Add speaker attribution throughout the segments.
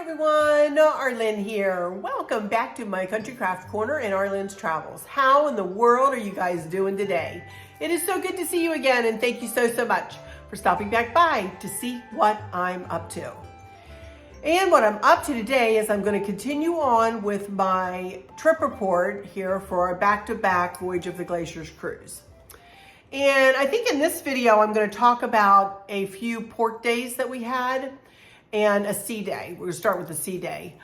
Speaker 1: Everyone, Arlynn here. Welcome back to my Country Craft Corner and Arlynn's Travels. How in the world are you guys doing today? It is so good to see you again, and thank you so much for stopping back by to see what I'm up to. And what I'm up to today is I'm going to continue on with my trip report here for our back-to-back Voyage of the Glaciers cruise. And I think in this video I'm going to talk about a few port days that we had and a sea day. We're going to start with the sea day.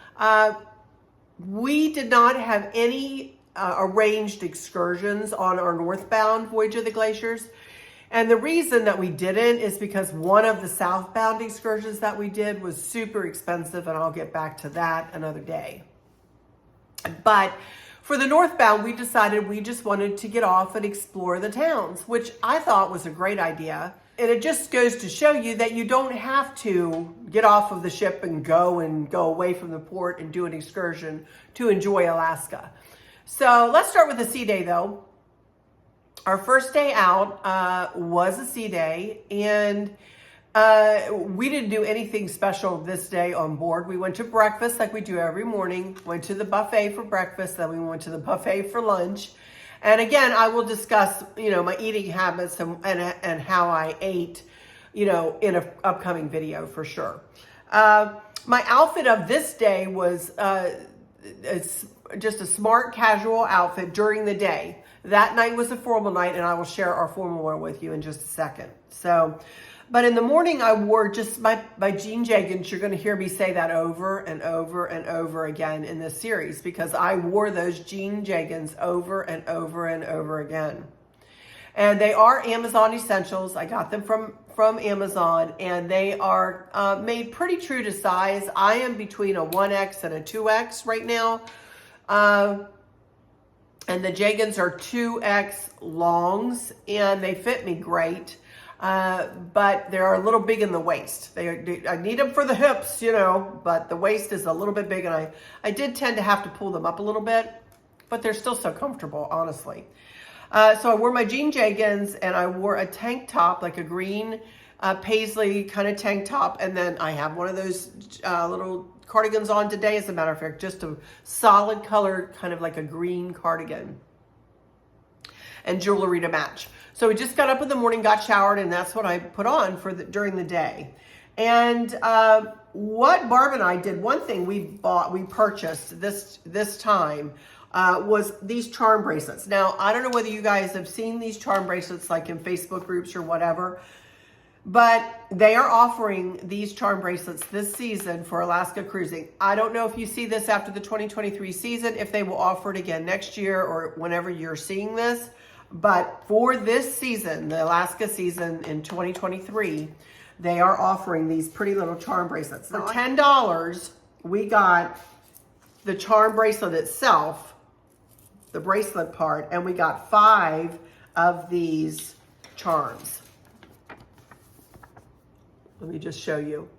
Speaker 1: We did not have any arranged excursions on our northbound Voyage of the Glaciers. And the reason that we didn't is because one of the southbound excursions that we did was super expensive, and I'll get back to that another day. But for the northbound, we decided we just wanted to get off and explore the towns, which I thought was a great idea. And it just goes to show you that you don't have to get off of the ship and go away from the port and do an excursion to enjoy Alaska. So let's start with the sea day though. Our first day out was a sea day, and we didn't do anything special this day on board. We went to breakfast like we do every morning, went to the buffet for breakfast, then we went to the buffet for lunch. And again, I will discuss, my eating habits and how I ate, in an upcoming video for sure. My outfit of this day was just a smart casual outfit during the day. That night was a formal night, and I will share our formal wear with you in just a second. But in the morning, I wore just my jean jeggings. You're going to hear me say that over and over and over again in this series, because I wore those jean jeggings over and over and over again. And they are Amazon essentials. I got them from Amazon, and they are made pretty true to size. I am between a 1X and a 2X right now. And the jeggings are 2X longs, and they fit me great. But they're a little big in the waist. I need them for the hips, but the waist is a little bit big, and I did tend to have to pull them up a little bit, but they're still so comfortable, honestly. So I wore my jean jeggings, and I wore a tank top, like a green paisley kind of tank top, and then I have one of those little cardigans on today, as a matter of fact, just a solid color, kind of like a green cardigan, and jewelry to match. So we just got up in the morning, got showered, and that's what I put on during the day. And what Barb and I did, one thing we purchased this time was these charm bracelets. Now, I don't know whether you guys have seen these charm bracelets like in Facebook groups or whatever, but they are offering these charm bracelets this season for Alaska cruising. I don't know if you see this after the 2023 season, if they will offer it again next year or whenever you're seeing this. But for this season, the Alaska season in 2023, they are offering these pretty little charm bracelets. For $10, we got the charm bracelet itself, the bracelet part, and we got 5 of these charms. Let me just show you.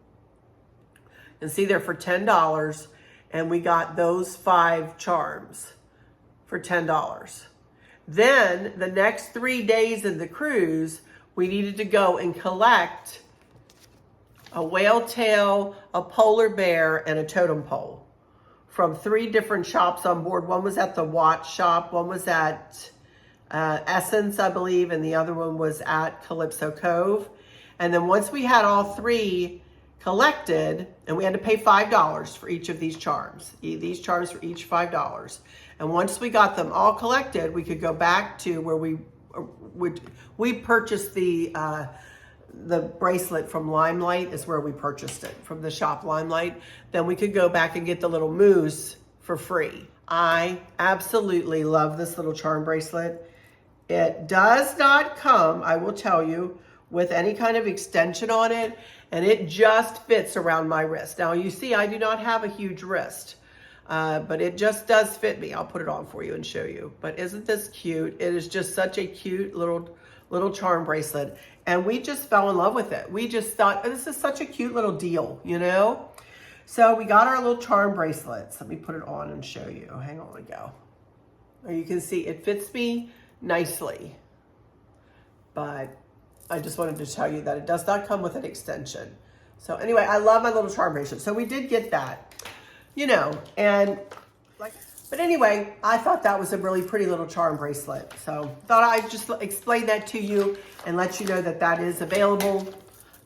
Speaker 1: And see, they're for $10, and we got those 5 charms for $10. Then the next 3 days of the cruise, we needed to go and collect a whale tail, a polar bear, and a totem pole from 3 different shops on board. One was at the watch shop, one was at Essence, I believe, and the other one was at Calypso Cove. And then once we had all 3 collected, and we had to pay $5 for each of these charms. These charms for each $5. And once we got them all collected, we could go back to where we purchased the bracelet from Limelight, is where we purchased it, from the shop Limelight. Then we could go back and get the little moose for free. I absolutely love this little charm bracelet. It does not come, I will tell you, with any kind of extension on it, and it just fits around my wrist. Now you see, I do not have a huge wrist, but it just does fit me. I'll put it on for you and show you. But isn't this cute? It is just such a cute little charm bracelet, and we just fell in love with it. We just thought, this is such a cute little deal, So we got our little charm bracelets. Let me put it on and show you. Hang on, go. You can see it fits me nicely, but I just wanted to tell you that it does not come with an extension. So anyway, I love my little charm bracelet. So we did get that, you know, and like, but anyway, I thought that was a really pretty little charm bracelet. So thought I'd just explain that to you and let you know that that is available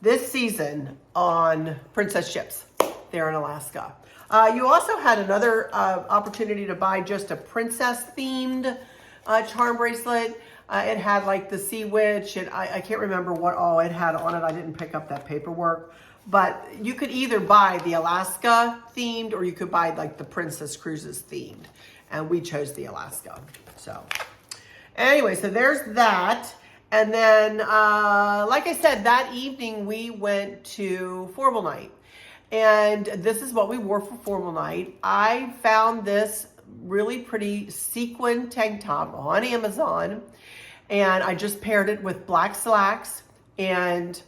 Speaker 1: this season on Princess ships there in Alaska. You also had another opportunity to buy just a princess themed charm bracelet. It had like the sea witch, and I can't remember what all it had on it. I didn't pick up that paperwork. But you could either buy the Alaska themed or you could buy like the Princess Cruises themed. And we chose the Alaska. So anyway, so there's that. And then, like I said, that evening we went to formal night. And this is what we wore for formal night. I found this really pretty sequin tank top on Amazon. And I just paired it with black slacks and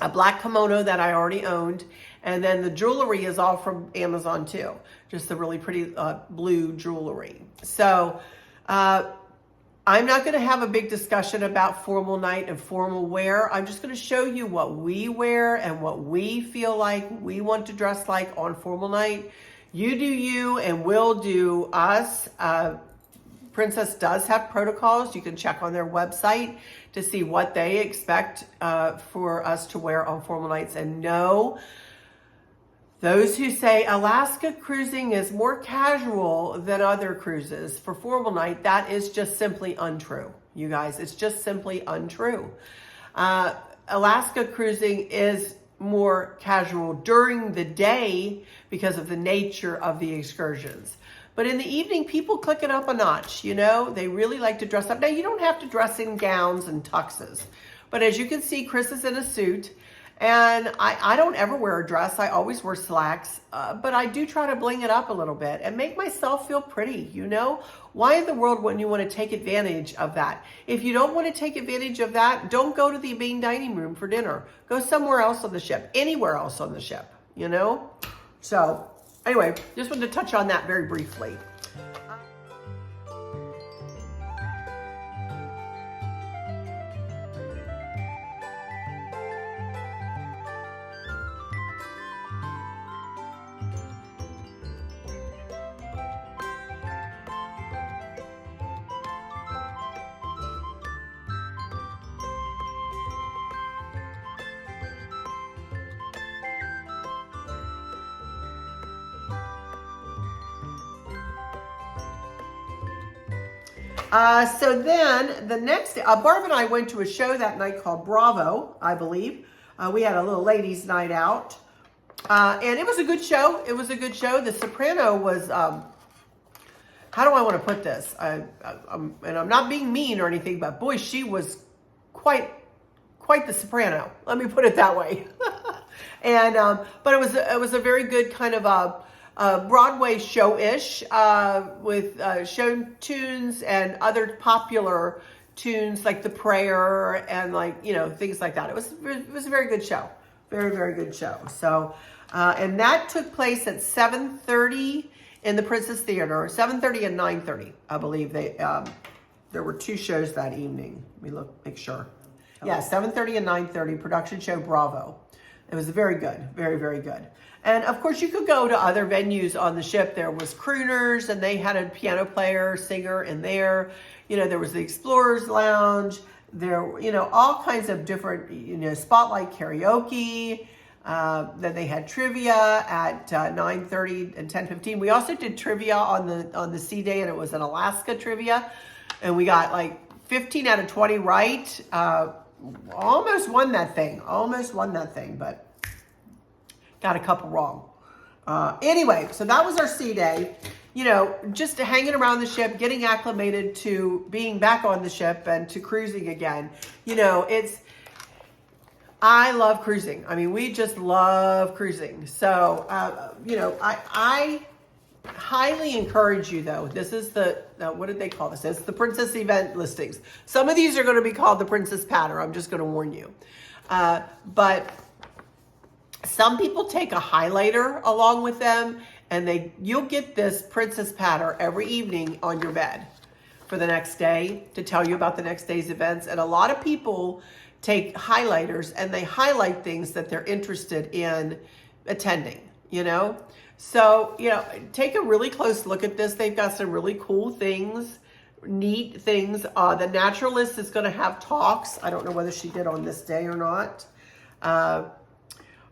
Speaker 1: a black kimono that I already owned. And then the jewelry is all from Amazon too. Just the really pretty blue jewelry. So I'm not going to have a big discussion about formal night and formal wear. I'm just going to show you what we wear and what we feel like we want to dress like on formal night. You do you and we'll do us. Princess does have protocols. You can check on their website to see what they expect for us to wear on formal nights. And no, those who say Alaska cruising is more casual than other cruises for formal night, that is just simply untrue, you guys. It's just simply untrue. Alaska cruising is more casual during the day because of the nature of the excursions. But in the evening, people click it up a notch, you know? They really like to dress up. Now, you don't have to dress in gowns and tuxes. But as you can see, Chris is in a suit. And I don't ever wear a dress. I always wear slacks. But I do try to bling it up a little bit and make myself feel pretty, you know? Why in the world wouldn't you want to take advantage of that? If you don't want to take advantage of that, don't go to the main dining room for dinner. Go somewhere else on the ship. Anywhere else on the ship, you know? So anyway, just wanted to touch on that very briefly. So then the next day, Barb and I went to a show that night called Bravo, I believe. We had a little ladies' night out. And it was a good show. It was a good show. The soprano was, how do I want to put this? And I'm not being mean or anything, but boy, she was quite the soprano. Let me put it that way. And, but it was a very good kind of Broadway show-ish with show tunes and other popular tunes like The Prayer and like, you know, things like that. It was a very good show. Very, very good show. So, and that took place at 7:30 in the Princess Theater, 7:30 and 9:30, I believe. There were two shows that evening. Let me make sure. Yeah, 7:30 and 9:30, production show Bravo. It was very good, very, very good. And of course, you could go to other venues on the ship. There was Crooners, and they had a piano player, singer in there. You know, there was the Explorers Lounge. There, you know, all kinds of different, you know, spotlight karaoke. Then they had trivia at 9:30 and 10:15. We also did trivia on the sea day, and it was an Alaska trivia, and we got like 15 out of 20 right. Almost won that thing. But got a couple wrong. Anyway, so that was our sea day. You know, just hanging around the ship, getting acclimated to being back on the ship and to cruising again. You know, I love cruising. I mean, we just love cruising. So, you know, I highly encourage you, though. This is what did they call this? It's the Princess event listings. Some of these are going to be called the Princess Patter. I'm just going to warn you. But some people take a highlighter along with them, and you'll get this Princess Patter every evening on your bed for the next day to tell you about the next day's events. And a lot of people take highlighters and they highlight things that they're interested in attending, So, take a really close look at this. They've got some really cool things, neat things. The naturalist is going to have talks. I don't know whether she did on this day or not.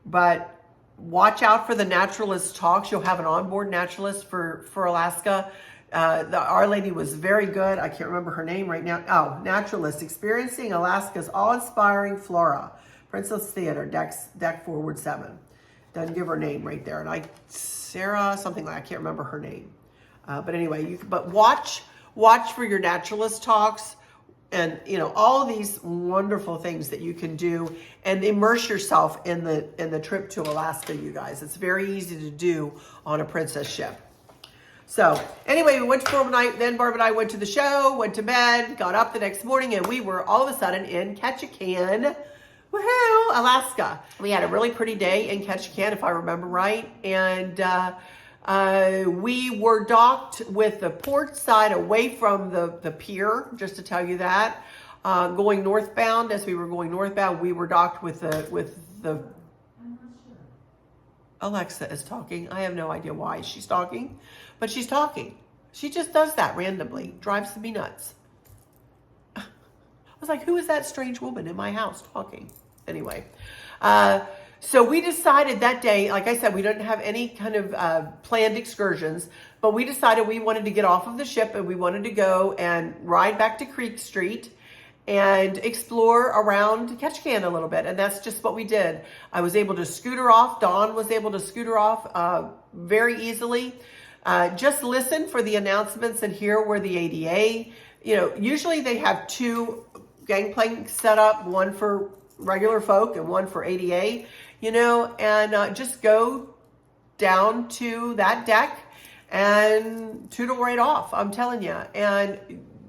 Speaker 1: But watch out for the naturalist talks. You'll have an onboard naturalist for Alaska. Our lady was very good. I can't remember her name right now. Oh, naturalist, experiencing Alaska's awe-inspiring flora. Princess Theater, deck forward 7. Doesn't give her name right there. And Sarah, something like, I can't remember her name. But anyway, but watch for your naturalist talks and, all these wonderful things that you can do and immerse yourself in the trip to Alaska, you guys. It's very easy to do on a princess ship. So anyway, we went to prom night, then Barb and I went to the show, went to bed, got up the next morning, and we were all of a sudden in Ketchikan, woohoo, Alaska. We had a really pretty day in Ketchikan, if I remember right, and we were docked with the port side away from the pier, just to tell you that. Going northbound, as we were going northbound, we were docked with the Alexa is talking. I have no idea why she's talking, but she's talking. She just does that randomly. Drives me nuts. I was like, who is that strange woman in my house talking? Anyway, so we decided that day, like I said, we didn't have any kind of planned excursions, but we decided we wanted to get off of the ship and we wanted to go and ride back to Creek Street and explore around Ketchikan a little bit. And that's just what we did. I was able to scooter off. Dawn was able to scooter off very easily. Just listen for the announcements and hear where the ADA, usually they have 2 gangplanks set up, one for regular folk and one for ADA, and just go down to that deck and tootle right off. I'm telling you. And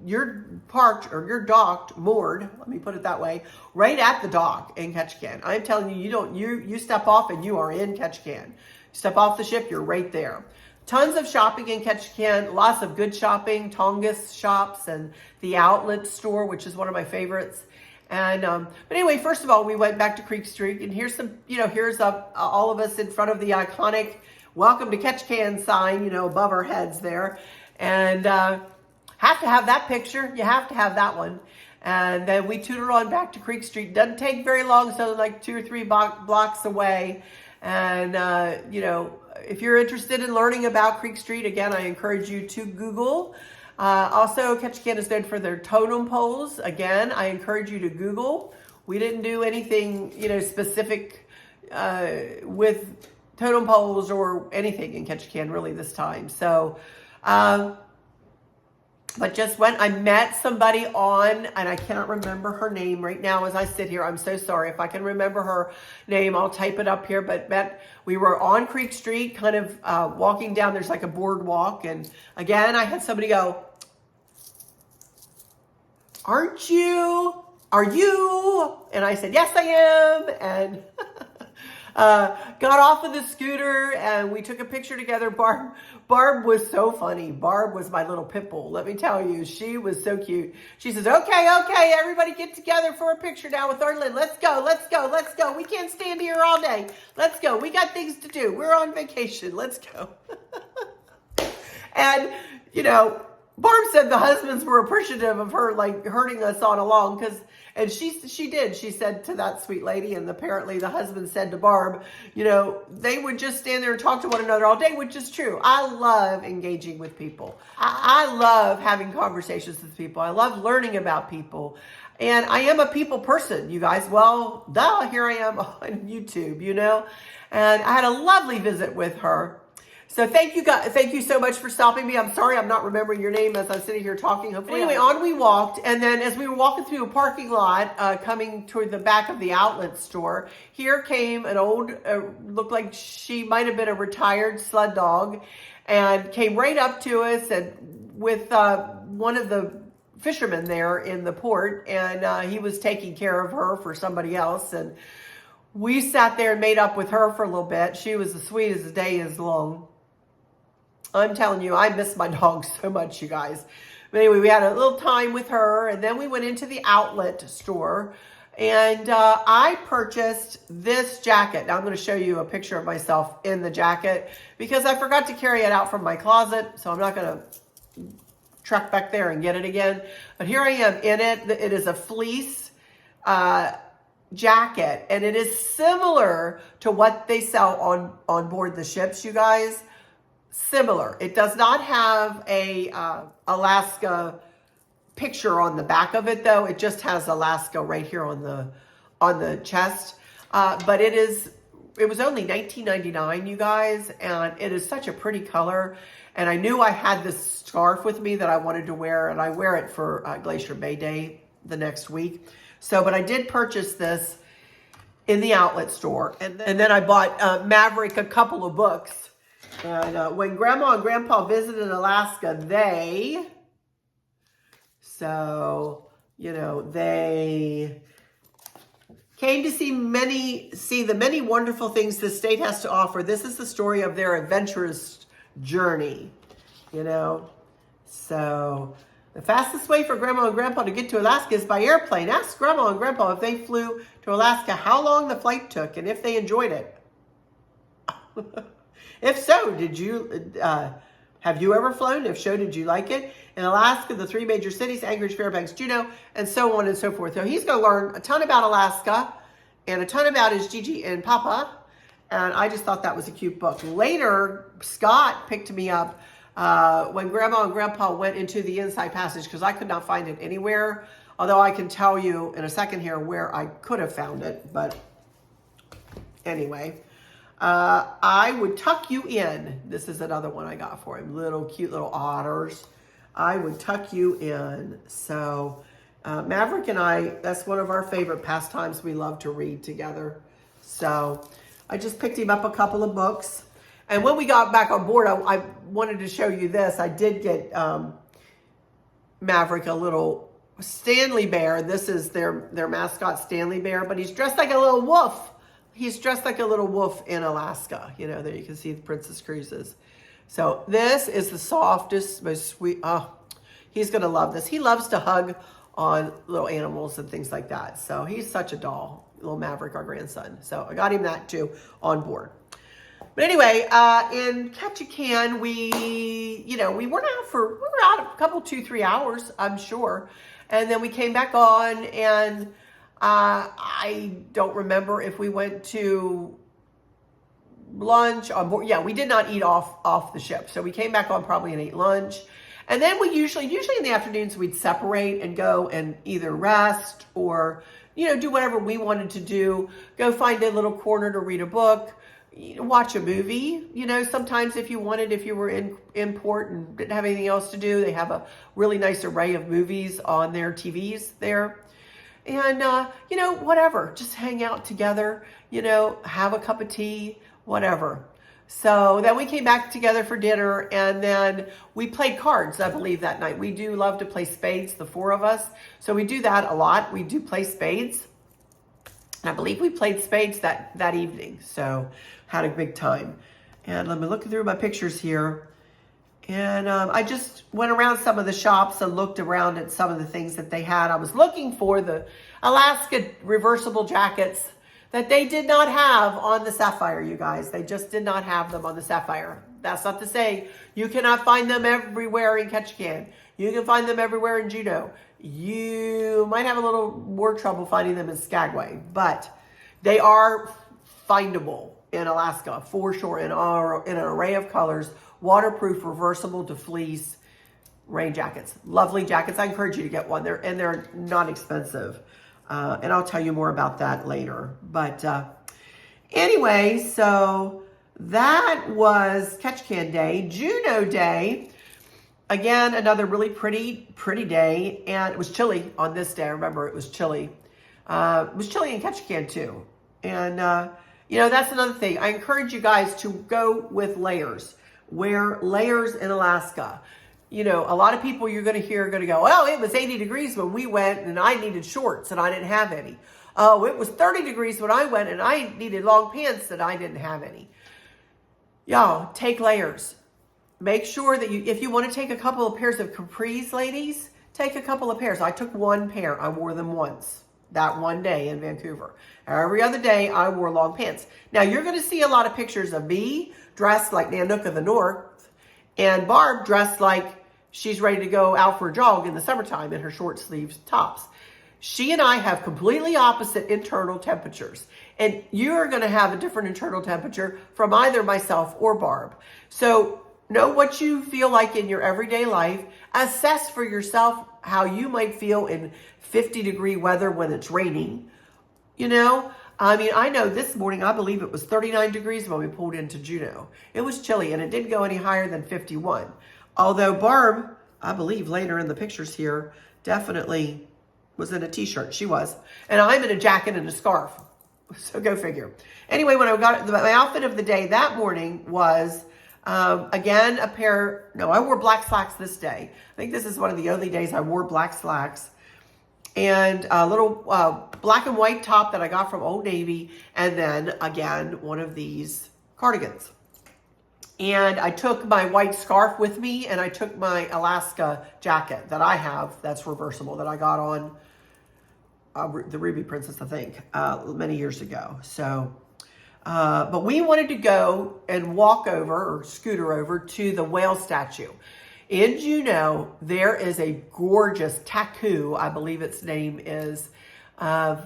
Speaker 1: you're parked or you're docked, moored, let me put it that way, right at the dock in Ketchikan. I'm telling you, you step off and you are in Ketchikan. Step off the ship, you're right there. Tons of shopping in Ketchikan, lots of good shopping, Tongass shops and the outlet store, which is one of my favorites. And, but anyway, first of all, we went back to Creek Street and here's some, here's all of us in front of the iconic Welcome to Ketchikan sign, above our heads there. And, have to have that picture. You have to have that one. And then we tooted on back to Creek Street. Doesn't take very long, so like 2 or 3 blocks away. And, if you're interested in learning about Creek Street, again, I encourage you to Google. Also, Ketchikan is known for their totem poles. Again, I encourage you to Google. We didn't do anything, specific with totem poles or anything in Ketchikan really this time. So, but just went, I met somebody and I cannot remember her name right now as I sit here. I'm so sorry. If I can remember her name, I'll type it up here. But we were on Creek Street, kind of walking down. There's like a boardwalk. And again, I had somebody go, are you? And I said, yes, I am. And got off of the scooter and we took a picture together. Barb was so funny. Barb was my little pit bull. Let me tell you, she was so cute. She says, okay, everybody get together for a picture now with Arlynn. Let's go. We can't stand here all day. Let's go. We got things to do. We're on vacation. Let's go. And, Barb said the husbands were appreciative of her, like, herding us on along and she did. She said to that sweet lady, and apparently the husband said to Barb, they would just stand there and talk to one another all day, which is true. I love engaging with people. I love having conversations with people. I love learning about people. And I am a people person, you guys. Well, here I am on YouTube, And I had a lovely visit with her. So thank you guys. Thank you so much for stopping me. I'm sorry I'm not remembering your name as I'm sitting here talking. Hopefully, anyway, on we walked, and then as we were walking through a parking lot, coming toward the back of the outlet store, here came an old, looked like she might have been a retired sled dog, and came right up to us and with one of the fishermen there in the port, and he was taking care of her for somebody else, and we sat there and made up with her for a little bit. She was as sweet as the day is long. I'm telling you, I miss my dog so much, you guys. But anyway, we had a little time with her, and then we went into the outlet store. And I purchased this jacket. Now I'm going to show you a picture of myself in the jacket because I forgot to carry it out from my closet. So I'm not going to trek back there and get it again. But here I am in it. It is a fleece jacket, and it is similar to what they sell on board the ships, you guys. Similar. It does not have a Alaska picture on the back of it, though. It just has Alaska right here on the chest. But it was only $19.99, you guys, and it is such a pretty color. And I knew I had this scarf with me that I wanted to wear, and I wear it for Glacier Bay Day the next week. So, but I did purchase this in the outlet store, and then I bought Maverick a couple of books. And when Grandma and Grandpa visited Alaska, they came to see the many wonderful things the state has to offer. This is the story of their adventurous journey, So the fastest way for Grandma and Grandpa to get to Alaska is by airplane. Ask Grandma and Grandpa if they flew to Alaska, how long the flight took, and if they enjoyed it. If so, have you ever flown? If so, did you like it? In Alaska, the 3 major cities, Anchorage, Fairbanks, Juneau, and so on and so forth. So he's going to learn a ton about Alaska and a ton about his Gigi and Papa. And I just thought that was a cute book. Later, Scott picked me up when Grandma and Grandpa went into the Inside Passage because I could not find it anywhere. Although I can tell you in a second here where I could have found it. But anyway. I would tuck you in. This is another one I got for him. Cute little otters. I would tuck you in. So Maverick and I, that's one of our favorite pastimes. We love to read together. So I just picked him up a couple of books. And when we got back on board, I wanted to show you this. I did get Maverick a little Stanley bear. This is their mascot, Stanley Bear. But he's dressed like a little wolf. He's dressed like a little wolf in Alaska. There you can see the Princess Cruises. So this is the softest, most sweet. Oh, he's going to love this. He loves to hug on little animals and things like that. So he's such a doll, little Maverick, our grandson. So I got him that too on board. But anyway, in Ketchikan, we were out a couple, 2-3 hours, I'm sure. And then we came back on, and I don't remember if we went to lunch on board. Yeah, we did not eat off the ship. So we came back on probably and ate lunch. And then we usually in the afternoons, we'd separate and go and either rest or, do whatever we wanted to do. Go find a little corner to read a book, watch a movie. Sometimes if you were in port and didn't have anything else to do, they have a really nice array of movies on their TVs there. And, whatever, just hang out together, have a cup of tea, whatever. So then we came back together for dinner, and then we played cards, I believe, that night. We do love to play spades, the 4 of us. So we do that a lot. We do play spades. And I believe we played spades that evening. So had a big time. And let me look through my pictures here. And I just went around some of the shops and looked around at some of the things that they had. I was looking for the Alaska reversible jackets that they did not have on the Sapphire, you guys. They just did not have them on the Sapphire. That's not to say you cannot find them everywhere in Ketchikan. You can find them everywhere in Juneau. You might have a little more trouble finding them in Skagway, but they are findable in Alaska for sure in an array of colors. Waterproof, reversible to fleece rain jackets. Lovely jackets. I encourage you to get one. They're not expensive. And I'll tell you more about that later. But anyway, so that was Ketchikan Day. Juneau Day. Again, another really pretty day. And it was chilly on this day. I remember it was chilly. It was chilly in Ketchikan too. And, that's another thing. I encourage you guys to go with layers. Wear layers in Alaska. A lot of people you're going to hear are going to go, well, it was 80 degrees when we went and I needed shorts and I didn't have any. Oh, it was 30 degrees when I went and I needed long pants and I didn't have any. Y'all, take layers. Make sure that if you want to take a couple of pairs of capris, ladies, take a couple of pairs. I took one pair. I wore them once. that one day in Vancouver. Every other day I wore long pants. Now you're going to see a lot of pictures of me dressed like Nanook of the North and Barb dressed like she's ready to go out for a jog in the summertime in her short sleeves tops. She and I have completely opposite internal temperatures, and you're going to have a different internal temperature from either myself or Barb. So know what you feel like in your everyday life. Assess for yourself how you might feel in 50-degree weather when it's raining. You know, I mean, I know this morning, I believe it was 39 degrees when we pulled into Juneau. It was chilly, and it didn't go any higher than 51. Although Barb, I believe later in the pictures here, definitely was in a t-shirt. She was. And I'm in a jacket and a scarf. So go figure. Anyway, when I got my outfit of the day that morning was, again, I wore black slacks this day. I think this is one of the only days I wore black slacks. And a little black and white top that I got from Old Navy. And then, again, one of these cardigans. And I took my white scarf with me, and I took my Alaska jacket that I have that's reversible that I got on the Ruby Princess, I think, many years ago. So, but we wanted to go and walk over or scooter over to the whale statue. In Juneau, there is a gorgeous taku, I believe its name is,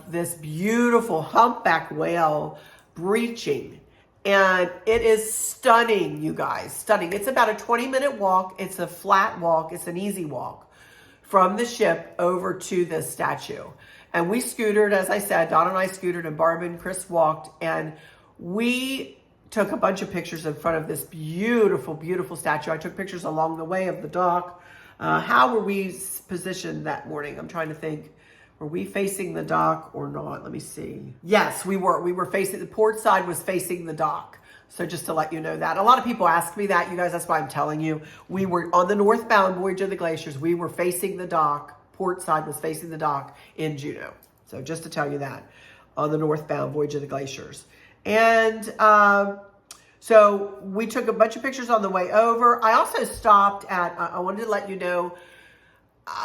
Speaker 1: this beautiful humpback whale breaching. And it is stunning, you guys, stunning. It's about a 20-minute walk. It's a flat walk. It's an easy walk from the ship over to the statue. And we scootered, as I said, Don and I scootered, and Barb and Chris walked, and we took a bunch of pictures in front of this beautiful, beautiful statue. I took pictures along the way of the dock. How were we positioned that morning? I'm trying to think. Were we facing the dock or not? Let me see. Yes, we were. We were facing, the port side was facing the dock. So just to let you know that. A lot of people ask me that, you guys, that's why I'm telling you. We were on the northbound voyage of the Glaciers. We were facing the dock. Port side was facing the dock in Juneau. So just to tell you that, on the northbound voyage of the Glaciers. And so we took a bunch of pictures on the way over. I also stopped at, I wanted to let you know,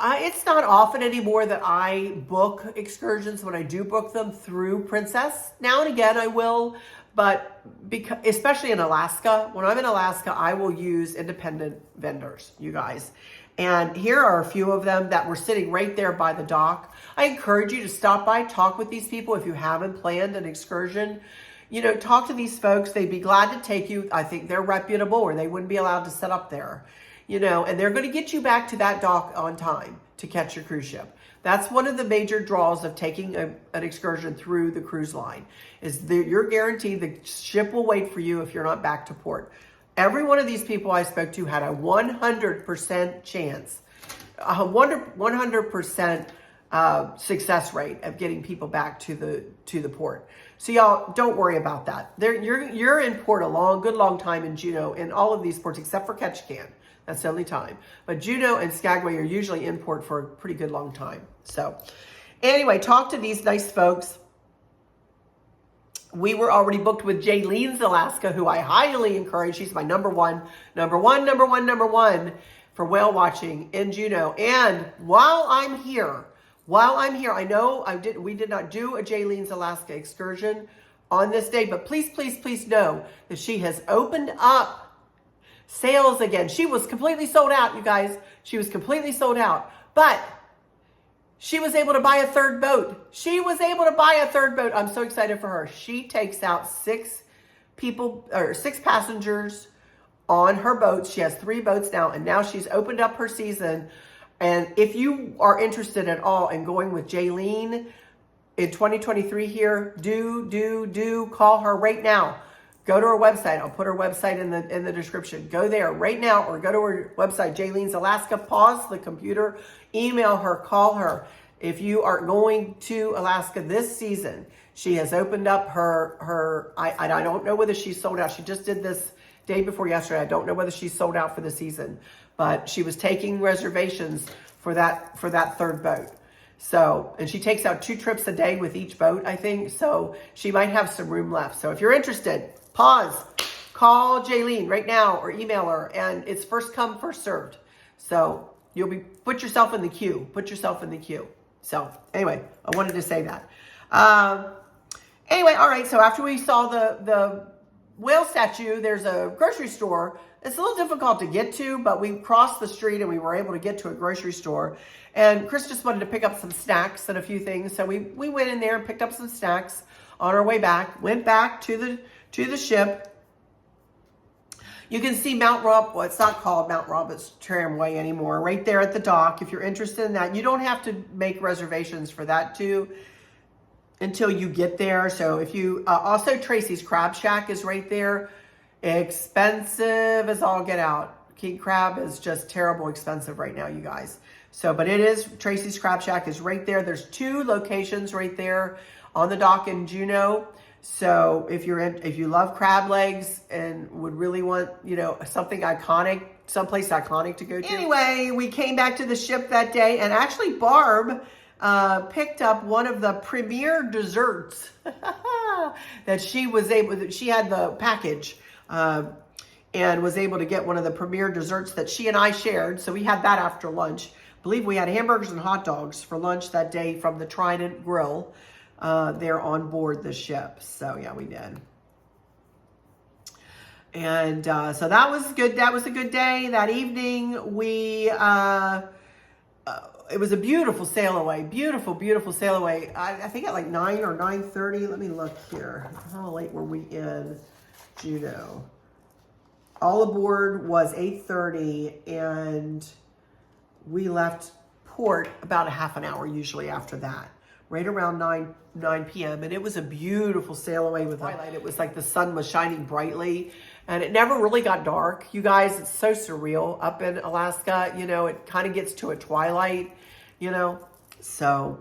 Speaker 1: it's not often anymore that I book excursions. When I do book them through Princess, now and again I will, but especially in Alaska, when I'm in Alaska, I will use independent vendors, you guys. And here are a few of them that were sitting right there by the dock. I encourage you to stop by, talk with these people if you haven't planned an excursion. You know, talk to these folks. They'd be glad to take you. I think they're reputable, or they wouldn't be allowed to set up there. You know, and they're going to get you back to that dock on time to catch your cruise ship. That's one of the major draws of taking an excursion through the cruise line, is that you're guaranteed the ship will wait for you if you're not back to port. Every one of these people I spoke to had a 100% chance, a 100% success rate of getting people back to the port. So y'all, don't worry about that. You're in port a good long time in Juneau, in all of these ports except for Ketchikan. That's the only time. But Juno and Skagway are usually in port for a pretty good long time. So anyway, talk to these nice folks. We were already booked with Arlynn's Alaska, who I highly encourage. She's my number one for whale watching in Juneau. And while I'm here, I know we did not do a Arlynn's Alaska excursion on this day, but please, please, please know that she has opened up sales again. She was completely sold out, you guys. She was completely sold out. But she was able to buy a third boat. I'm so excited for her. She takes out 6 passengers on her boat. She has 3 boats now, and now she's opened up her season. And if you are interested at all in going with Arlynn in 2023 here, do call her right now. Go to her website. I'll put her website in the description. Go there right now, or go to her website, Arlynn's Alaska. Pause the computer, email her, call her. If you are going to Alaska this season, she has opened up her. I don't know whether she's sold out. She just did this day before yesterday. I don't know whether she's sold out for the season, but she was taking reservations for that third boat. So, and she takes out 2 trips a day with each boat, I think. So she might have some room left. So if you're interested, pause, call Arlynn right now or email her, and it's first come, first served. So put yourself in the queue. So anyway, I wanted to say that. Anyway, all right, so after we saw the whale statue, there's a grocery store. It's a little difficult to get to, but we crossed the street and we were able to get to a grocery store. And Chris just wanted to pick up some snacks and a few things. So we went in there and picked up some snacks on our way back, went back to the ship. You can see Mount Rob, well, it's not called Mount Roberts Tramway anymore, right there at the dock. If you're interested in that, you don't have to make reservations for that too until you get there. So if you, also Tracy's Crab Shack is right there. Expensive as all get out. King crab is just terrible expensive right now, you guys. So, but it is, Tracy's Crab Shack is right there. There's 2 locations right there on the dock in Juneau. So if you love crab legs and would really want, you know, something iconic, someplace iconic to go to. Anyway, we came back to the ship that day, and actually Barb picked up one of the premier desserts that she had the package and was able to get one of the premier desserts that she and I shared. So we had that after lunch. I believe we had hamburgers and hot dogs for lunch that day from the Trident Grill there on board the ship. So yeah, we did. And so that was good. That was a good day. That evening, we it was a beautiful sail away. Beautiful, beautiful sail away. I think at like 9 or 9:30. Let me look here. How late were we in Juneau? All aboard was 8:30, and we left port about a half an hour usually after that, right around 9 p.m. And it was a beautiful sail away with twilight. It was like the sun was shining brightly, and it never really got dark. You guys, it's so surreal up in Alaska. You know, it kind of gets to a twilight, you know. So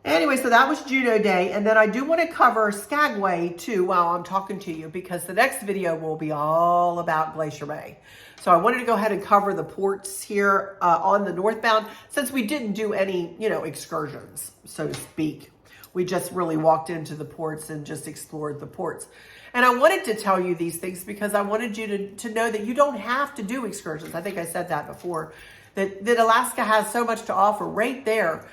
Speaker 1: anyway, so that was Juneau Day. And then I do want to cover Skagway too while I'm talking to you, because the next video will be all about Glacier Bay. So I wanted to go ahead and cover the ports here on the northbound, since we didn't do any, you know, excursions, so to speak. We just really walked into the ports and just explored the ports. And I wanted to tell you these things because I wanted you to know that you don't have to do excursions. I think I said that before, that Alaska has so much to offer right there.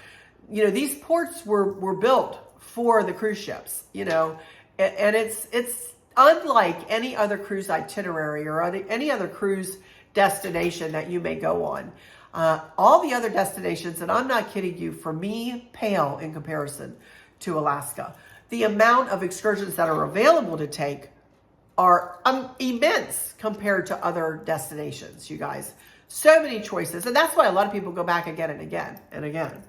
Speaker 1: You know, these ports were built for the cruise ships, you know, and it's unlike any other cruise itinerary or any other cruise destination that you may go on. All the other destinations, and I'm not kidding you, for me, pale in comparison to Alaska. The amount of excursions that are available to take are immense compared to other destinations, you guys. So many choices, and that's why a lot of people go back again and again and again.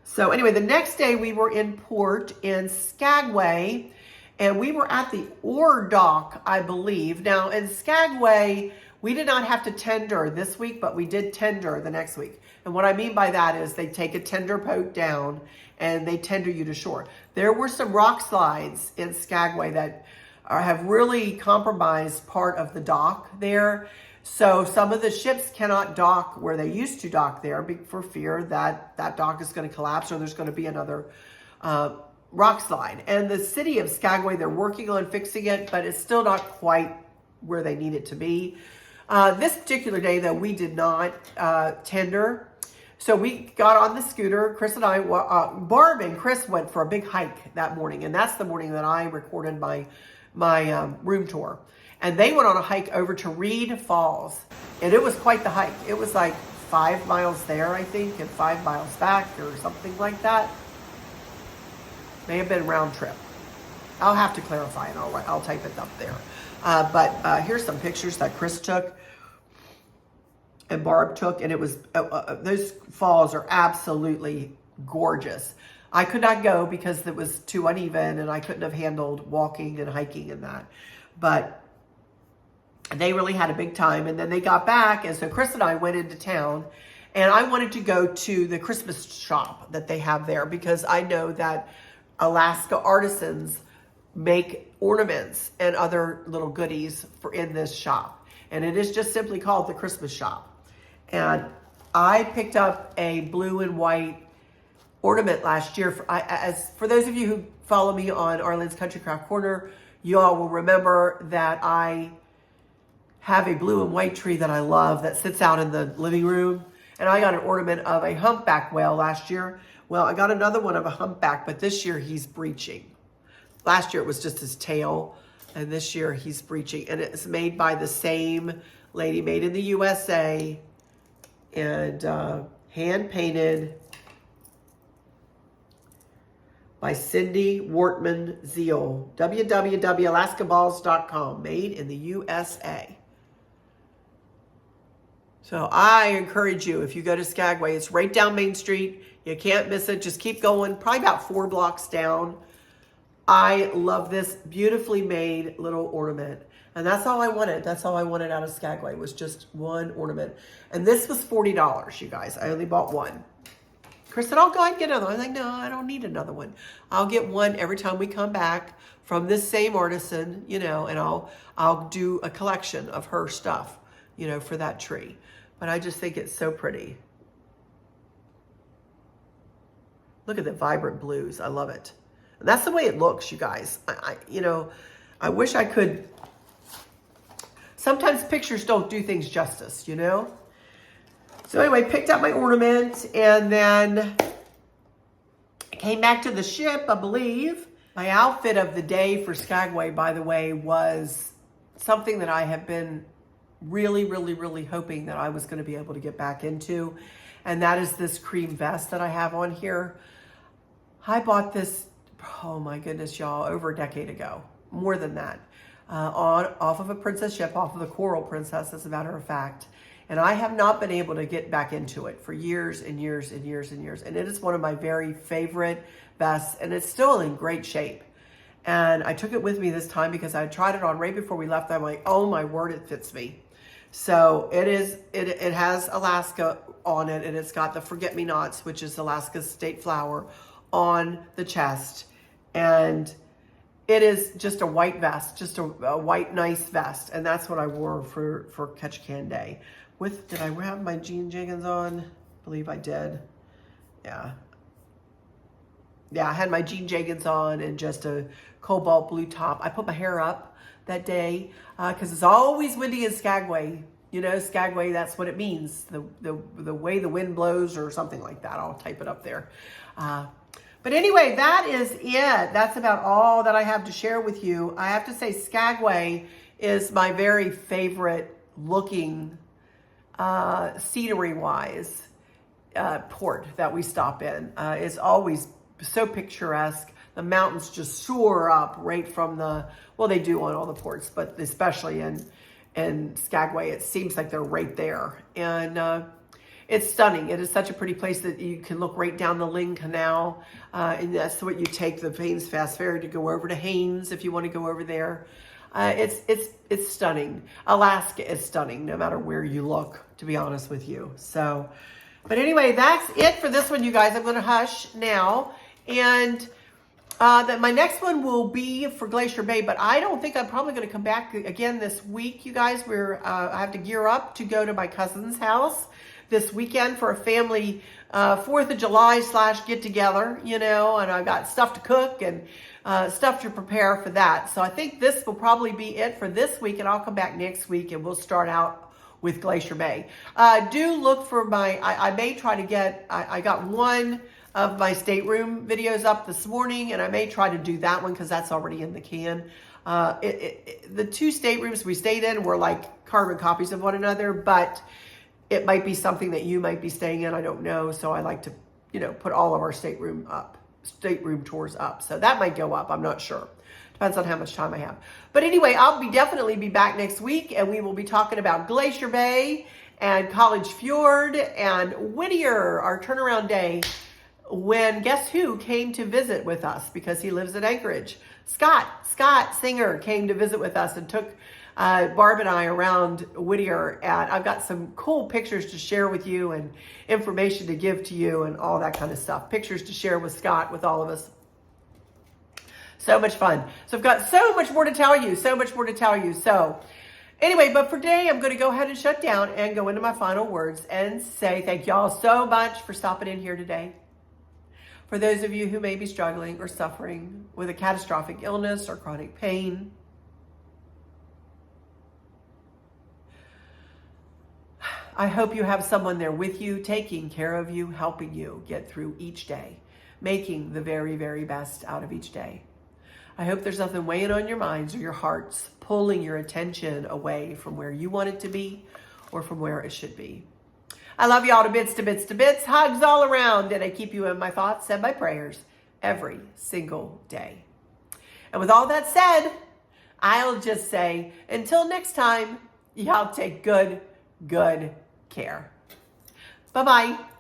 Speaker 1: So anyway, the next day we were in port in Skagway, and we were at the ore dock, I believe. Now in Skagway, we did not have to tender this week, but we did tender the next week. And what I mean by that is they take a tender boat down and they tender you to shore. There were some rock slides in Skagway that have really compromised part of the dock there. So some of the ships cannot dock where they used to dock there for fear that that dock is going to collapse or there's going to be another rock slide. And the city of Skagway, they're working on fixing it, but it's still not quite where they need it to be. This particular day, though, we did not tender. So we got on the scooter. Chris and I, Barb and Chris went for a big hike that morning. And that's the morning that I recorded my room tour. And they went on a hike over to Reed Falls. And it was quite the hike. It was like 5 miles there, I think, and 5 miles back or something like that. May have been round trip. I'll have to clarify and I'll type it up there. But here's some pictures that Chris took and Barb took, and it was those falls are absolutely gorgeous. I could not go because it was too uneven and I couldn't have handled walking and hiking and that. But they really had a big time, and then they got back, and so Chris and I went into town, and I wanted to go to the Christmas shop that they have there because I know that Alaska artisans make ornaments and other little goodies in this shop. And it is just simply called the Christmas shop. And I picked up a blue and white ornament last year. For those of you who follow me on Arlynn's Country Craft Corner, you all will remember that I have a blue and white tree that I love that sits out in the living room. And I got an ornament of a humpback whale last year. Well, I got another one of a humpback, but this year he's breaching. Last year it was just his tail, and this year he's breaching. And it's made by the same lady, made in the USA, and hand painted by Cindy Wortman Zeal, www.alaskaballs.com, made in the USA. So I encourage you, if you go to Skagway, it's right down Main Street. You can't miss it. Just keep going, probably about 4 blocks down. I love this beautifully made little ornament. And that's all I wanted. That's all I wanted out of Skagway, was just one ornament. And this was $40, you guys. I only bought one. Chris said, I'll go ahead and get another one. I was like, no, I don't need another one. I'll get one every time we come back from this same artisan, you know, and I'll do a collection of her stuff, you know, for that tree. But I just think it's so pretty. Look at the vibrant blues. I love it. And that's the way it looks, you guys. You know, I wish I could. Sometimes pictures don't do things justice, you know? So anyway, picked up my ornament, and then came back to the ship, I believe. My outfit of the day for Skagway, by the way, was something that I have been really, really, really hoping that I was going to be able to get back into. And that is this cream vest that I have on here. I bought this, oh my goodness, y'all, over a decade ago. More than that. Off of a princess ship, off of the Coral Princess, as a matter of fact. And I have not been able to get back into it for years and years and years and years. And it is one of my very favorite vests, and it's still in great shape. And I took it with me this time because I tried it on right before we left. I'm like, oh my word, it fits me. So it has Alaska on it, and it's got the forget-me-nots, which is Alaska's state flower, on the chest. And it is just a white vest, just a white, nice vest. And that's what I wore for Ketchikan Day. Did I have my jean jeggings on? I believe I did. Yeah. Yeah, I had my jean jeggings on and just a cobalt blue top. I put my hair up that day because it's always windy in Skagway. You know, Skagway, that's what it means. The way the wind blows or something like that. I'll type it up there. But anyway, that is it. That's about all that I have to share with you. I have to say Skagway is my very favorite looking, scenery-wise, port that we stop in. It's always so picturesque. The mountains just soar up right from well, they do on all the ports, but especially in Skagway, it seems like they're right there. And it's stunning. It is such a pretty place that you can look right down the Lynn Canal. And that's what you take the Haines Fast Ferry to go over to Haines if you want to go over there. It's stunning. Alaska is stunning no matter where you look, to be honest with you. So, but anyway, that's it for this one, you guys. I'm going to hush now. And my next one will be for Glacier Bay, but I don't think I'm probably going to come back again this week, you guys. I have to gear up to go to my cousin's house this weekend for a family 4th of July / get together, you know, and I've got stuff to cook and stuff to prepare for that. So I think this will probably be it for this week, and I'll come back next week and we'll start out with Glacier Bay. Do look for I may try to get, I got one of my stateroom videos up this morning, and I may try to do that one because that's already in the can. The 2 staterooms we stayed in were like carbon copies of one another, but it might be something that you might be staying in. I don't know. So I like to, you know, put all of our stateroom tours up. So that might go up. I'm not sure. Depends on how much time I have. But anyway, I'll definitely be back next week, and we will be talking about Glacier Bay and College Fjord and Whittier, our turnaround day, when guess who came to visit with us because he lives in Anchorage. Scott Singer came to visit with us and took Barb and I around Whittier, and I've got some cool pictures to share with you and information to give to you and all that kind of stuff. Pictures to share with Scott, with all of us. So much fun. So I've got so much more to tell you, So anyway, but for today, I'm going to go ahead and shut down and go into my final words and say thank y'all so much for stopping in here today. For those of you who may be struggling or suffering with a catastrophic illness or chronic pain, I hope you have someone there with you, taking care of you, helping you get through each day, making the very, very best out of each day. I hope there's nothing weighing on your minds or your hearts, pulling your attention away from where you want it to be or from where it should be. I love you all to bits, to bits, to bits. Hugs all around, and I keep you in my thoughts and my prayers every single day. And with all that said, I'll just say, until next time, y'all take good care. Bye-bye.